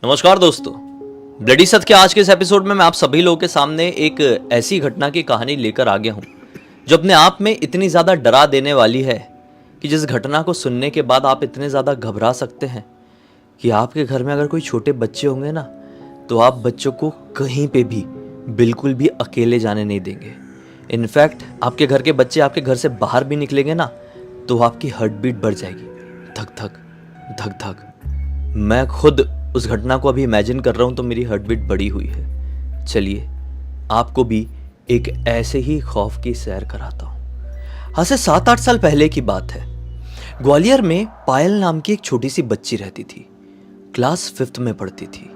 नमस्कार दोस्तों, ब्लडी सत्य के आज के इस एपिसोड में मैं आप सभी लोगों के सामने एक ऐसी घटना की कहानी लेकर आ गया हूं जो अपने आप में इतनी ज़्यादा डरा देने वाली है कि जिस घटना को सुनने के बाद आप इतने ज़्यादा घबरा सकते हैं कि आपके घर में अगर कोई छोटे बच्चे होंगे ना, तो आप बच्चों को कहीं पे भी बिल्कुल भी अकेले जाने नहीं देंगे। इनफैक्ट आपके घर के बच्चे आपके घर से बाहर भी निकलेंगे ना, तो आपकी हार्ट बीट बढ़ जाएगी, धक धक धक धक। मैं खुद उस घटना को अभी इमेजिन कर रहा हूँ तो मेरी हार्ट बीट बढ़ी हुई है। चलिए आपको भी एक ऐसे ही खौफ की सैर कराता हूँ। हाँ, से 7-8 साल पहले की बात है। ग्वालियर में पायल नाम की एक छोटी सी बच्ची रहती थी। क्लास 5th में पढ़ती थी।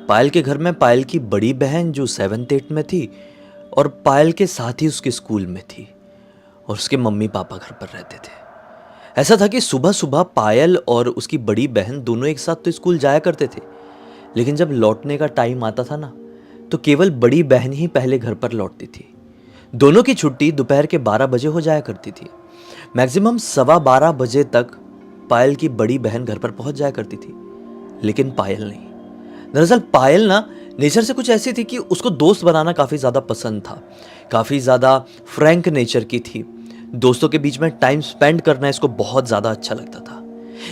पायल के घर में पायल की बड़ी बहन जो 7th-8 में थी और पायल के साथ ही उसके स्कूल में थी, और उसके मम्मी पापा घर पर रहते थे। ऐसा था कि सुबह सुबह पायल और उसकी बड़ी बहन दोनों एक साथ तो स्कूल जाया करते थे, लेकिन जब लौटने का टाइम आता था ना, तो केवल बड़ी बहन ही पहले घर पर लौटती थी। दोनों की छुट्टी दोपहर के 12 बजे हो जाया करती थी। मैक्सिमम 12:15 बजे तक पायल की बड़ी बहन घर पर पहुंच जाया करती थी, लेकिन पायल नहीं। दरअसल पायल ना नेचर से कुछ ऐसी थी कि उसको दोस्त बनाना काफ़ी ज़्यादा पसंद था, काफ़ी ज़्यादा फ्रैंक नेचर की थी। दोस्तों के बीच में टाइम स्पेंड करना इसको बहुत ज़्यादा अच्छा लगता था।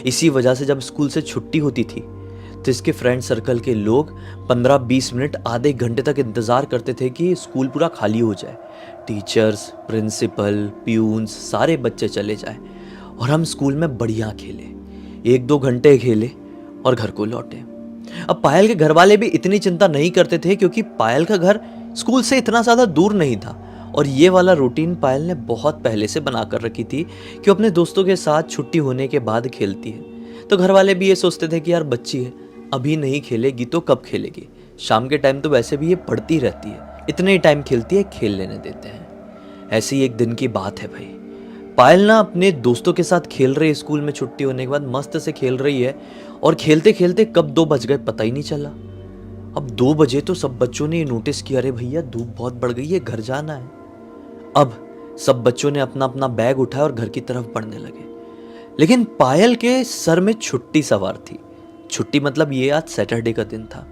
इसी वजह से जब स्कूल से छुट्टी होती थी तो इसके फ्रेंड सर्कल के लोग 15-20 मिनट आधे घंटे तक इंतज़ार करते थे कि स्कूल पूरा खाली हो जाए, टीचर्स, प्रिंसिपल, प्यून्स सारे बच्चे चले जाएं और हम स्कूल में बढ़िया खेले, 1-2 घंटे खेले और घर को लौटे। अब पायल के घर वाले भी इतनी चिंता नहीं करते थे क्योंकि पायल का घर स्कूल से इतना ज़्यादा दूर नहीं था, और ये वाला रूटीन पायल ने बहुत पहले से बना कर रखी थी कि अपने दोस्तों के साथ छुट्टी होने के बाद खेलती है। तो घर वाले भी ये सोचते थे कि यार बच्ची है, अभी नहीं खेलेगी तो कब खेलेगी, शाम के टाइम तो वैसे भी ये पढ़ती रहती है, इतने ही टाइम खेलती है, खेल लेने देते हैं। ऐसी एक दिन की बात है भाई। पायल ना अपने दोस्तों के साथ खेल रही है, स्कूल में छुट्टी होने के बाद मस्त से खेल रही है, और खेलते खेलते कब 2 बज गए पता ही नहीं चला। अब 2 बजे तो सब बच्चों ने नोटिस किया, अरे भैया धूप बहुत बढ़ गई है, घर जाना है। अब सब बच्चों ने अपना अपना बैग उठाया और घर की तरफ बढ़ने लगे, लेकिन पायल के सर में छुट्टी सवार थी। छुट्टी मतलब ये आज सैटरडे का दिन था,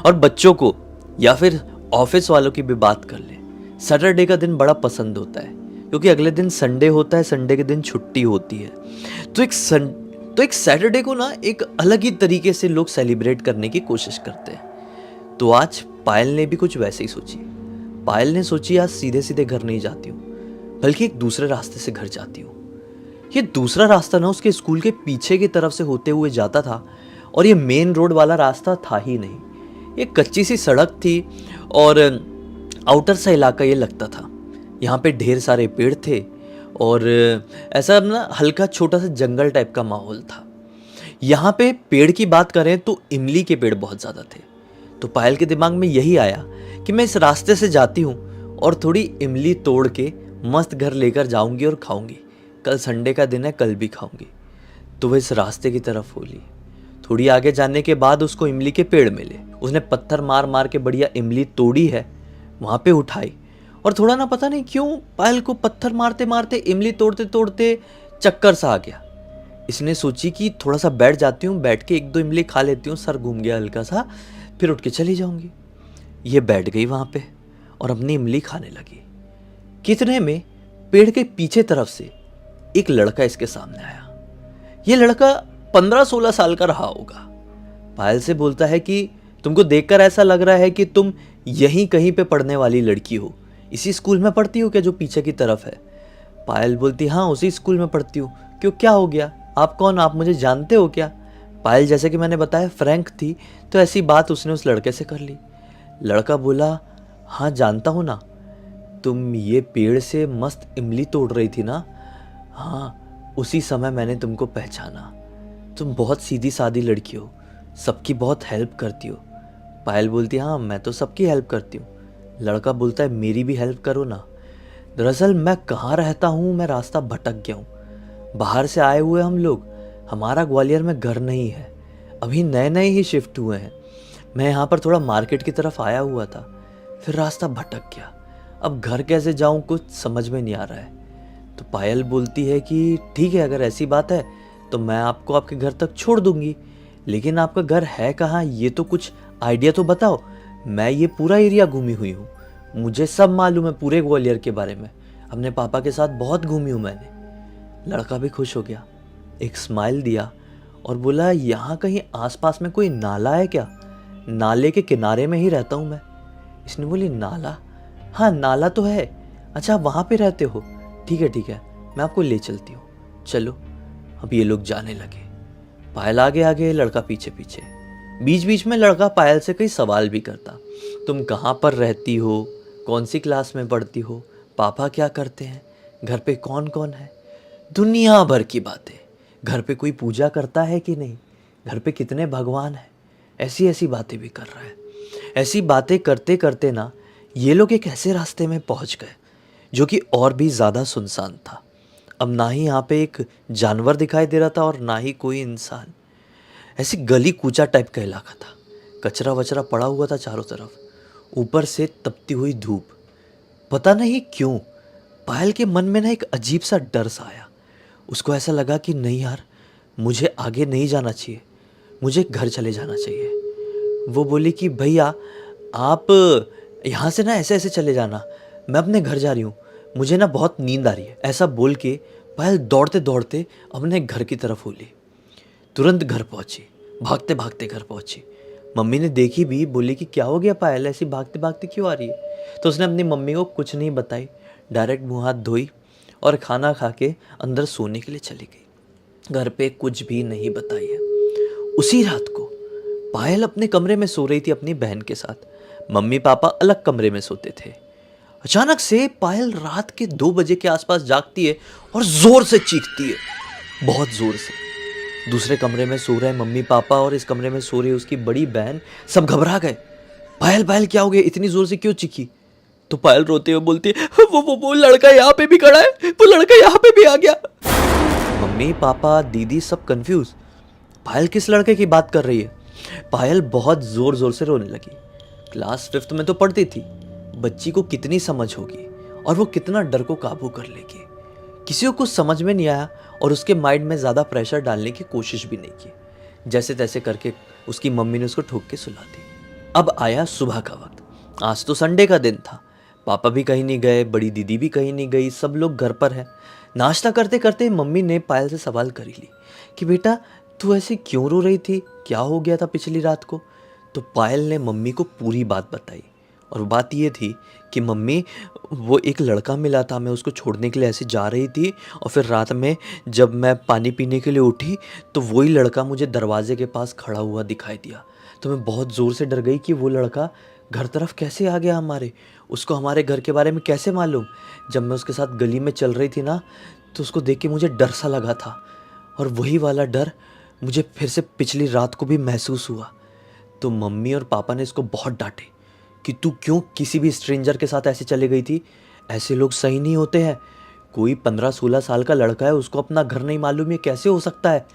और बच्चों को या फिर ऑफिस वालों की भी बात कर ले, सैटरडे का दिन बड़ा पसंद होता है क्योंकि अगले दिन संडे होता है, संडे के दिन छुट्टी होती है। तो एक सैटरडे को ना एक अलग ही तरीके से लोग सेलिब्रेट करने की कोशिश करते हैं। तो आज पायल ने भी कुछ वैसे ही सोची। पायल ने सोची आज सीधे सीधे घर नहीं जाती हूँ, बल्कि एक दूसरे रास्ते से घर जाती हूँ। ये दूसरा रास्ता ना उसके स्कूल के पीछे की तरफ से होते हुए जाता था, और ये मेन रोड वाला रास्ता था ही नहीं। ये कच्ची सी सड़क थी और आउटर सा इलाका ये लगता था। यहाँ पे ढेर सारे पेड़ थे और ऐसा ना हल्का छोटा सा जंगल टाइप का माहौल था। यहाँ पे पेड़ की बात करें तो इमली के पेड़ बहुत ज़्यादा थे। तो पायल के दिमाग में यही आया कि मैं इस रास्ते से जाती हूँ और थोड़ी इमली तोड़ के मस्त घर लेकर जाऊंगी और खाऊंगी, कल संडे का दिन है, कल भी खाऊंगी। तो वह इस रास्ते की तरफ होली। थोड़ी आगे जाने के बाद उसको इमली के पेड़ मिले। उसने पत्थर मार मार के बढ़िया इमली तोड़ी है, वहाँ पे उठाई, और थोड़ा ना पता नहीं क्यों पायल को पत्थर मारते मारते इमली तोड़ते तोड़ते चक्कर सा आ गया। इसने सोची कि थोड़ा सा बैठ जाती हूँ, बैठ के 1-2 इमली खा लेती हूँ, सर घूम गया हल्का सा, फिर उठ के चली जाऊंगी। ये बैठ गई वहाँ पे और अपनी इमली खाने लगी। कितने में पेड़ के पीछे तरफ से एक लड़का इसके सामने आया। ये लड़का 15-16 साल का रहा होगा। पायल से बोलता है कि तुमको देखकर ऐसा लग रहा है कि तुम यहीं कहीं पे पढ़ने वाली लड़की हो, इसी स्कूल में पढ़ती हो क्या जो पीछे की तरफ है? पायल बोलती हाँ उसी स्कूल में पढ़ती हूँ। क्यों, क्या हो गया? आप कौन, आप मुझे जानते हो क्या? पायल जैसे कि मैंने बताया फ्रैंक थी, तो ऐसी बात उसने उस लड़के से कर ली। लड़का बोला हाँ जानता हूँ ना, तुम ये पेड़ से मस्त इमली तोड़ रही थी ना? हाँ, उसी समय मैंने तुमको पहचाना। तुम बहुत सीधी सादी लड़की हो, सबकी बहुत हेल्प करती हो। पायल बोलती हाँ मैं तो सबकी हेल्प करती हूँ। लड़का बोलता है मेरी भी हेल्प करो ना। दरअसल मैं कहाँ रहता हूँ, मैं रास्ता भटक गया हूँ। बाहर से आए हुए हम लोग, हमारा ग्वालियर में घर नहीं है, अभी नए नए ही शिफ्ट हुए हैं। मैं यहाँ पर थोड़ा मार्केट की तरफ आया हुआ था, फिर रास्ता भटक गया। अब घर कैसे जाऊँ कुछ समझ में नहीं आ रहा है। तो पायल बोलती है कि ठीक है, अगर ऐसी बात है तो मैं आपको आपके घर तक छोड़ दूंगी, लेकिन आपका घर है कहाँ, ये तो कुछ आइडिया तो बताओ। मैं ये पूरा एरिया घूमी हुई हूँ, मुझे सब मालूम है पूरे ग्वालियर के बारे में, अपने पापा के साथ बहुत घूमी हूँ मैंने। लड़का भी खुश हो गया, एक स्माइल दिया और बोला, यहाँ कहीं आसपास में कोई नाला है क्या? नाले के किनारे में ही रहता हूँ मैं। इसने बोली, नाला? हाँ नाला तो है। अच्छा वहाँ पे रहते हो? ठीक है, मैं आपको ले चलती हूँ, चलो। अब ये लोग जाने लगे, पायल आगे आगे, लड़का पीछे पीछे। बीच बीच में लड़का पायल से कई सवाल भी करता, तुम कहाँ पर रहती हो, कौन सी क्लास में पढ़ती हो, पापा क्या करते हैं, घर पे कौन कौन है, दुनिया भर की बातें। घर पे कोई पूजा करता है कि नहीं, घर पे कितने भगवान हैं, ऐसी ऐसी बातें भी कर रहा है। ऐसी बातें करते करते ना ये लोग एक ऐसे रास्ते में पहुंच गए जो कि और भी ज़्यादा सुनसान था। अब ना ही यहाँ पे एक जानवर दिखाई दे रहा था और ना ही कोई इंसान। ऐसी गली कूचा टाइप का इलाका था, कचरा वचरा पड़ा हुआ था चारों तरफ, ऊपर से तपती हुई धूप। पता नहीं क्यों पायल के मन में ना एक अजीब सा डर सा आया। उसको ऐसा लगा कि नहीं यार, मुझे आगे नहीं जाना चाहिए, मुझे घर चले जाना चाहिए। वो बोली कि भैया आप यहाँ से ना ऐसे ऐसे चले जाना, मैं अपने घर जा रही हूँ, मुझे ना बहुत नींद आ रही है। ऐसा बोल के पायल दौड़ते दौड़ते अपने घर की तरफ उली। तुरंत घर पहुंची, भागते भागते घर पहुंची। मम्मी ने देखी भी, बोली कि क्या हो गया पायल, ऐसी भागते भागते क्यों आ रही है? तो उसने अपनी मम्मी को कुछ नहीं बताई, डायरेक्ट मुँह हाथ धोई और खाना खा के अंदर सोने के लिए चली गई। घर पे कुछ भी नहीं बताई है। उसी रात को पायल अपने कमरे में सो रही थी अपनी बहन के साथ, मम्मी पापा अलग कमरे में सोते थे। अचानक से पायल रात के 2 बजे के आसपास जागती है और जोर से चीखती है, बहुत जोर से। दूसरे कमरे में सो रहे मम्मी पापा और इस कमरे में सो रही उसकी बड़ी बहन, सब घबरा गए। पायल पायल क्या हो गया, इतनी जोर से क्यों चीखी? तो पायल रोते हुए बोलती है, वो लड़का यहाँ पे भी खड़ा है, वो लड़का यहाँ पे भी आ गया। मम्मी पापा दीदी सब कंफ्यूज, पायल किस लड़के की बात कर रही है? पायल बहुत जोर जोर से रोने लगी। क्लास 5th में तो पढ़ती थी, बच्ची को कितनी समझ होगी और वो कितना डर को काबू कर लेगी। किसी को कुछ समझ में नहीं आया और उसके माइंड में ज़्यादा प्रेशर डालने की कोशिश भी नहीं की। जैसे तैसे करके उसकी मम्मी ने उसको ठोक के सुला दी। अब आया सुबह का वक्त। आज तो संडे का दिन था, पापा भी कहीं नहीं गए, बड़ी दीदी भी कहीं नहीं गई, सब लोग घर पर हैं। नाश्ता करते करते मम्मी ने पायल से सवाल कर ली कि बेटा तू ऐसे क्यों रो रही थी, क्या हो गया था पिछली रात को? तो पायल ने मम्मी को पूरी बात बताई और बात ये थी कि मम्मी वो एक लड़का मिला था, मैं उसको छोड़ने के लिए ऐसे जा रही थी और फिर रात में जब मैं पानी पीने के लिए उठी तो वही लड़का मुझे दरवाजे के पास खड़ा हुआ दिखाई दिया। तो मैं बहुत ज़ोर से डर गई कि वो लड़का घर तरफ कैसे आ गया हमारे, उसको हमारे घर के बारे में कैसे मालूम। जब मैं उसके साथ गली में चल रही थी ना तो उसको देख के मुझे डर सा लगा था और वही वाला डर मुझे फिर से पिछली रात को भी महसूस हुआ। तो मम्मी और पापा ने इसको बहुत डांटे कि तू क्यों किसी भी स्ट्रेंजर के साथ ऐसे चले गई थी, ऐसे लोग सही नहीं होते हैं। कोई 15-16 साल का लड़का है, उसको अपना घर नहीं मालूम, ये कैसे हो सकता है?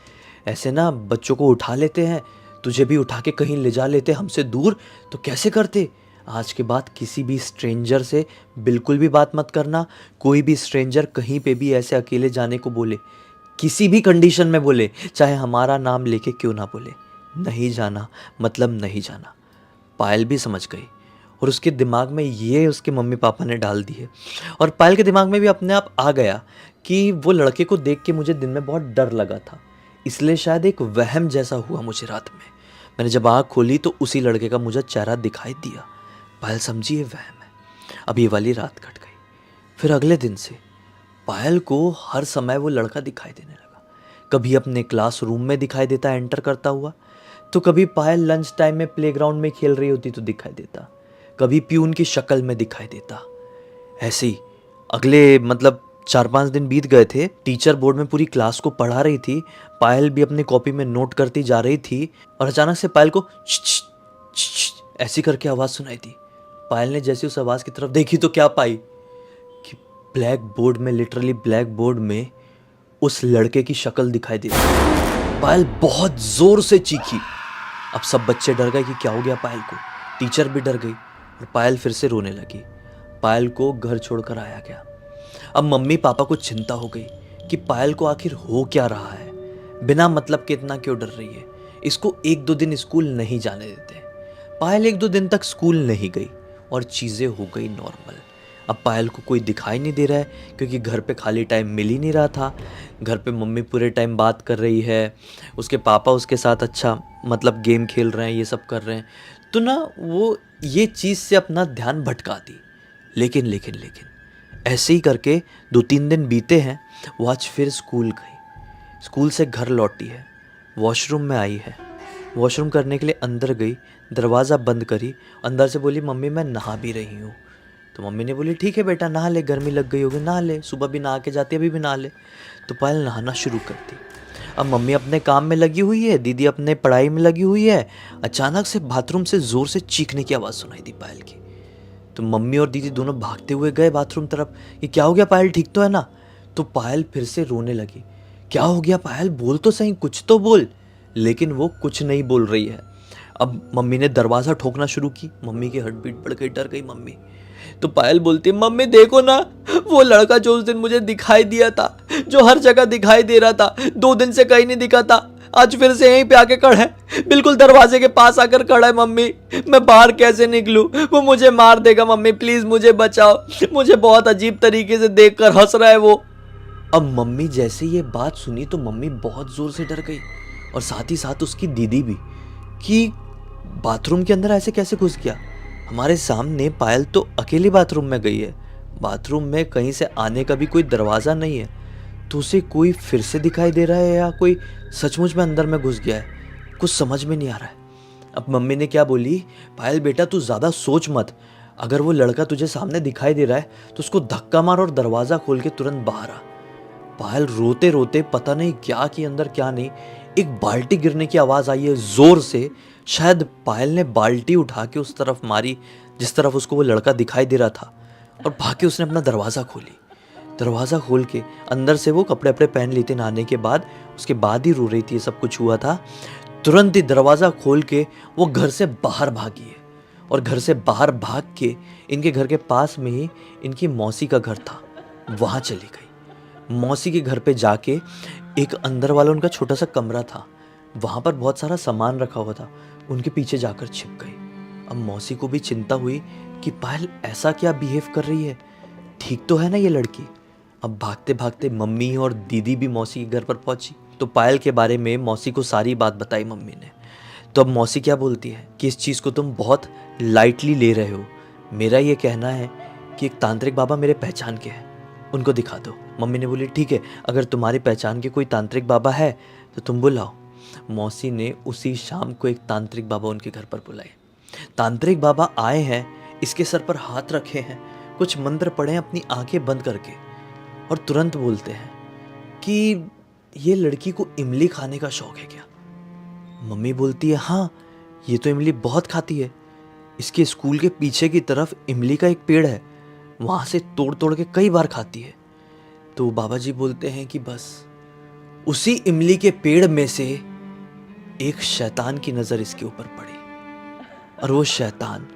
ऐसे ना बच्चों को उठा लेते हैं, तुझे भी उठा के कहीं ले जा लेते हमसे दूर, तो कैसे करते? आज के बाद किसी भी स्ट्रेंजर से बिल्कुल भी बात मत करना। कोई भी स्ट्रेंजर कहीं पे भी ऐसे अकेले जाने को बोले, किसी भी कंडीशन में बोले, चाहे हमारा नाम लेके क्यों ना बोले, नहीं जाना मतलब नहीं जाना। पायल भी समझ गई और उसके दिमाग में ये उसके मम्मी पापा ने डाल दी है। और पायल के दिमाग में भी अपने आप आ गया कि वो लड़के को देख के मुझे दिन में बहुत डर लगा था, इसलिए शायद एक वहम जैसा हुआ मुझे रात में। मैंने जब आँख खोली तो उसी लड़के का मुझे चेहरा दिखाई दिया। पायल समझी ये वहम है। अब ये वाली रात कट गई। फिर अगले दिन से पायल को हर समय वो लड़का दिखाई देने लगा। कभी अपने क्लासरूम में दिखाई देता एंटर करता हुआ, तो कभी पायल लंच टाइम में प्लेग्राउंड में खेल रही होती तो दिखाई देता, कभी प्यून की शक्ल में दिखाई देता। ऐसे ही अगले 4-5 दिन बीत गए थे। टीचर बोर्ड में पूरी क्लास को पढ़ा रही थी, पायल भी अपनी कॉपी में नोट करती जा रही थी और अचानक से पायल को ऐसी करके आवाज़ सुनाई दी। पायल ने जैसे उस आवाज़ की तरफ देखी तो क्या पाई कि ब्लैक बोर्ड में, लिटरली ब्लैक बोर्ड में उस लड़के की शक्ल दिखाई दी। पायल बहुत जोर से चीखी। अब सब बच्चे डर गए कि क्या हो गया पायल को। टीचर भी डर गई और पायल फिर से रोने लगी। पायल को घर छोड़कर आया गया। अब मम्मी पापा को चिंता हो गई कि पायल को आखिर हो क्या रहा है, बिना मतलब के इतना क्यों डर रही है, इसको 1-2 दिन स्कूल नहीं जाने देते। पायल 1-2 दिन तक स्कूल नहीं गई और चीज़ें हो गई नॉर्मल। अब पायल को कोई दिखाई नहीं दे रहा है क्योंकि घर पे खाली टाइम मिल ही नहीं रहा था। घर पे मम्मी पूरे टाइम बात कर रही है, उसके पापा उसके साथ अच्छा मतलब गेम खेल रहे हैं, ये सब कर रहे हैं। तो ना वो ये चीज़ से अपना ध्यान भटका दी। लेकिन ऐसे ही करके 2-3 दिन बीते हैं। वो आज फिर स्कूल गई, स्कूल से घर लौटी है, वॉशरूम में आई है, वॉशरूम करने के लिए अंदर गई, दरवाज़ा बंद करी, अंदर से बोली मम्मी मैं नहा भी रही हूँ। तो मम्मी ने बोली ठीक है बेटा नहा ले, गर्मी लग गई होगी नहा ले, सुबह भी नहा के जाती है अभी भी नहा ले। तो पायल नहाना शुरू कर दी। अब मम्मी अपने काम में लगी हुई है, दीदी अपने पढ़ाई में लगी हुई है। अचानक से बाथरूम से ज़ोर से चीखने की आवाज़ सुनाई दी पायल की। तो मम्मी और दीदी दोनों भागते हुए गए बाथरूम तरफ। ये क्या हो गया पायल, ठीक तो है ना? तो पायल फिर से रोने लगी। क्या हो गया पायल, बोल तो सही, कुछ तो बोल। लेकिन वो कुछ नहीं बोल रही है। अब मम्मी ने दरवाज़ा ठोकना शुरू की। मम्मी की हार्ट बीट बढ़ गई, डर गई मम्मी। तो पायल बोलती मम्मी देखो ना, वो लड़का जो उस दिन मुझे दिखाई दिया था, जो हर जगह दिखाई दे रहा था, 2 दिन से कहीं नहीं दिखा था, आज फिर से यहीं पे आके खड़ा है, बिल्कुल दरवाजे के पास आकर खड़ा है। मम्मी मैं बाहर कैसे निकलूं, वो मुझे मार देगा, मम्मी प्लीज मुझे बचाओ, मुझे बहुत अजीब तरीके से देखकर हंस रहा है वो। अब मम्मी जैसे ये बात सुनी तो मम्मी बहुत जोर से डर गई और साथ ही साथ उसकी दीदी भी, कि बाथरूम के अंदर ऐसे कैसे घुस गया। हमारे सामने पायल तो अकेली बाथरूम में गई है, बाथरूम में कहीं से आने का भी कोई दरवाज़ा नहीं है, तो उसे कोई फिर से दिखाई दे रहा है या कोई सचमुच में अंदर में घुस गया है, कुछ समझ में नहीं आ रहा है। अब मम्मी ने क्या बोली, पायल बेटा तू ज़्यादा सोच मत, अगर वो लड़का तुझे सामने दिखाई दे रहा है तो उसको धक्का मार और दरवाज़ा खोल के तुरंत बाहर आ। पायल रोते रोते पता नहीं क्या कि अंदर क्या नहीं, एक बाल्टी गिरने की आवाज़ आई है ज़ोर से। शायद पायल ने बाल्टी उठा के उस तरफ मारी जिस तरफ उसको वो लड़का दिखाई दे रहा था, और भाग के उसने अपना दरवाज़ा खोली। दरवाज़ा खोल के अंदर से वो कपड़े अपने पहन ली थी नहाने के बाद, उसके बाद ही रो रही थी, सब कुछ हुआ था। तुरंत ही दरवाज़ा खोल के वो घर से बाहर भागी है, और घर से बाहर भाग के इनके घर के पास में ही इनकी मौसी का घर था, वहाँ चली गई। मौसी के घर पे जाके एक अंदर वाला उनका छोटा सा कमरा था, वहाँ पर बहुत सारा सामान रखा हुआ था, उनके पीछे जाकर छिप गई। अब मौसी को भी चिंता हुई कि पायल ऐसा क्या बिहेव कर रही है, ठीक तो है ना ये लड़की। अब भागते भागते मम्मी और दीदी भी मौसी के घर पर पहुंची, तो पायल के बारे में मौसी को सारी बात बताई मम्मी ने। तो अब मौसी क्या बोलती है कि इस चीज़ को तुम बहुत लाइटली ले रहे हो, मेरा ये कहना है कि एक तांत्रिक बाबा मेरे पहचान के हैं, उनको दिखा दो। मम्मी ने बोली ठीक है, अगर तुम्हारी पहचान के कोई तांत्रिक बाबा है तो तुम बुलाओ। मौसी ने उसी शाम को एक तांत्रिक बाबा उनके घर पर बुलाए। तांत्रिक बाबा आए हैं, इसके सर पर हाथ रखे हैं, कुछ मंत्र पढ़े हैं अपनी आंखें बंद करके, और तुरंत बोलते हैं कि ये लड़की को इमली खाने का शौक है क्या। मम्मी बोलती है हाँ, ये तो इमली बहुत खाती है, इसके स्कूल के पीछे की तरफ इमली का एक पेड़ है, वहाँ से तोड़ तोड़ के कई बार खाती है। तो बाबा जी बोलते हैं कि बस उसी इमली के पेड़ में से एक शैतान की नज़र इसके ऊपर पड़ी, और वो शैतान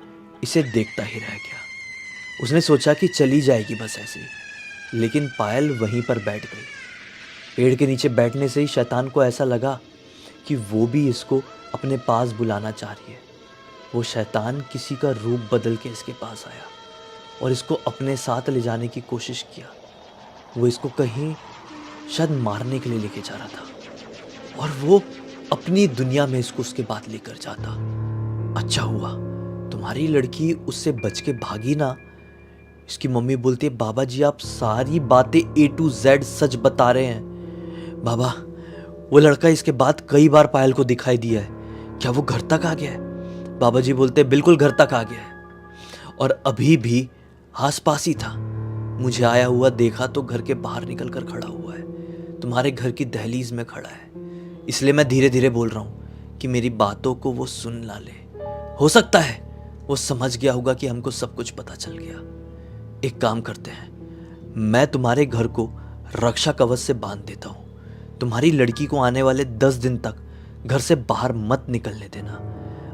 इसे देखता ही रह गया। उसने सोचा कि चली जाएगी बस ऐसे ही, लेकिन पायल वहीं पर बैठ गई। पेड़ के नीचे बैठने से ही शैतान को ऐसा लगा कि वो भी इसको अपने पास बुलाना चाह रही है। वो शैतान किसी का रूप बदल के इसके पास आया और इसको अपने साथ ले जाने की कोशिश किया। वो इसको कहीं शायद मारने के लिए लेके जा रहा था, और वो अपनी दुनिया में इसको उसके बाद लेकर जाता। अच्छा हुआ तुम्हारी लड़की उससे बच के भागी ना। इसकी मम्मी बोलती है बाबा जी आप सारी बातें A to Z सच बता रहे हैं। बाबा वो लड़का इसके बाद कई बार पायल को दिखाई दिया है, क्या वो घर तक आ गया है। बाबा जी बोलते हैं बिल्कुल घर तक आ गया है, और अभी भी आसपास ही था, मुझे आया हुआ देखा तो घर के बाहर निकल कर खड़ा हुआ है, तुम्हारे घर की दहलीज में खड़ा है। इसलिए मैं धीरे धीरे बोल रहा हूँ कि मेरी बातों को वो सुन ना ले, हो सकता है वो समझ गया होगा कि हमको सब कुछ पता चल गया। एक काम करते हैं, मैं तुम्हारे घर को रक्षा कवच से बांध देता हूँ, तुम्हारी लड़की को आने वाले 10 दिन तक घर से बाहर मत निकलने देना।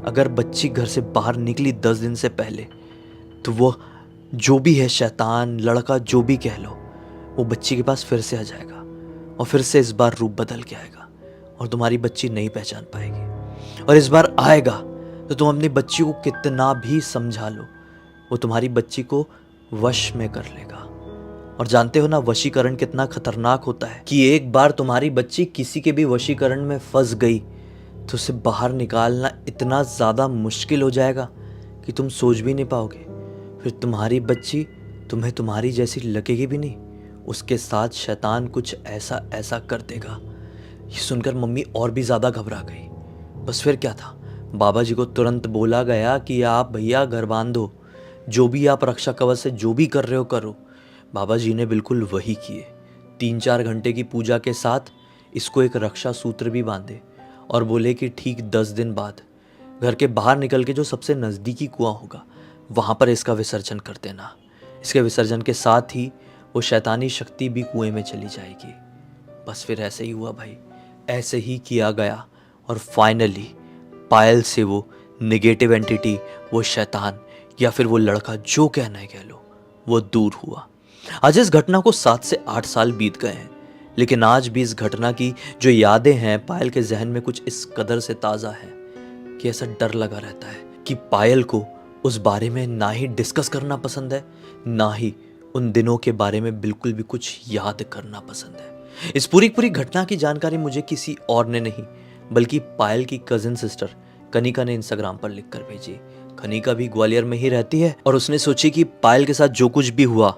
अगर बच्ची घर से बाहर निकली 10 दिन से पहले तो वो जो भी है शैतान लड़का जो भी कह लो, वो बच्ची के पास फिर से आ जाएगा और फिर से इस बार रूप बदल के आएगा और तुम्हारी बच्ची नहीं पहचान पाएगी। और इस बार आएगा तो तुम अपनी बच्ची को कितना भी समझा लो, वो तुम्हारी बच्ची को वश में कर लेगा। और जानते हो ना वशीकरण कितना खतरनाक होता है, कि एक बार तुम्हारी बच्ची किसी के भी वशीकरण में फंस गई तो उसे बाहर निकालना इतना ज़्यादा मुश्किल हो जाएगा कि तुम सोच भी नहीं पाओगे। फिर तुम्हारी बच्ची तुम्हें तुम्हारी जैसी लगेगी भी नहीं, उसके साथ शैतान कुछ ऐसा ऐसा कर देगा। ये सुनकर मम्मी और भी ज़्यादा घबरा गई। बस फिर क्या था, बाबा जी को तुरंत बोला गया कि आप भैया घर बांधो, जो भी आप रक्षा कवच से जो भी कर रहे हो करो। बाबा जी ने बिल्कुल वही किए। 3-4 घंटे की पूजा के साथ इसको एक रक्षा सूत्र भी बांधे और बोले कि ठीक 10 दिन बाद घर के बाहर निकल के जो सबसे नज़दीकी कुआं होगा वहाँ पर इसका विसर्जन कर देना। इसके विसर्जन के साथ ही वो शैतानी शक्ति भी कुएं में चली जाएगी। बस फिर ऐसे ही हुआ भाई, ऐसे ही किया गया और फाइनली पायल से वो नेगेटिव एंटिटी, वो शैतान या फिर वो लड़का, जो कहना है कह लो, वो दूर हुआ। आज इस घटना को 7 से 8 साल बीत गए हैं, लेकिन आज भी इस घटना की जो यादें हैं पायल के जहन में कुछ इस कदर से ताज़ा है कि ऐसा डर लगा रहता है कि पायल को उस बारे में ना ही डिस्कस करना पसंद है, ना ही उन दिनों के बारे में बिल्कुल भी कुछ याद करना पसंद है। इस पूरी घटना की जानकारी मुझे किसी और ने नहीं बल्कि पायल की कजिन सिस्टर कनिका ने इंस्टाग्राम पर लिख कर भेजी। कनिका भी ग्वालियर में ही रहती है और उसने सोची कि पायल के साथ जो कुछ भी हुआ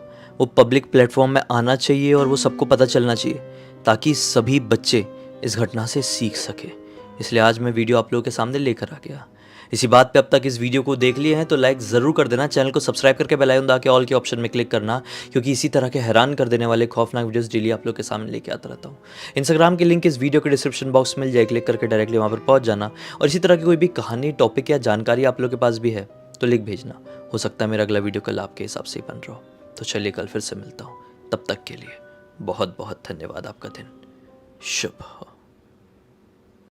वो पब्लिक प्लेटफॉर्म में आना चाहिए और वो सबको पता चलना चाहिए, ताकि सभी बच्चे इस घटना से सीख सके। इसलिए आज मैं वीडियो आप लोगों के सामने लेकर आ गया। इसी बात पे अब तक इस वीडियो को देख लिए हैं तो लाइक ज़रूर कर देना, चैनल को सब्सक्राइब करके बेल आइकन दबा के ऑल के ऑप्शन में क्लिक करना, क्योंकि इसी तरह के हैरान कर देने वाले खौफनाक वीडियोस डेली आप लोग के सामने लेके आता रहता हूँ। इंस्टाग्राम की लिंक इस वीडियो के डिस्क्रिप्शन बॉक्स में मिल जाए, क्लिक करके डायरेक्टली वहाँ पर पहुँच जाना। और इसी तरह की कोई भी कहानी, टॉपिक या जानकारी आप लोग के पास भी है तो लिख भेजना। हो सकता है मेरा अगला वीडियो कल आपके हिसाब से ही बन रहा हो। तो चलिए कल फिर से मिलता हूँ, तब तक के लिए बहुत बहुत धन्यवाद। आपका दिन शुभ हो।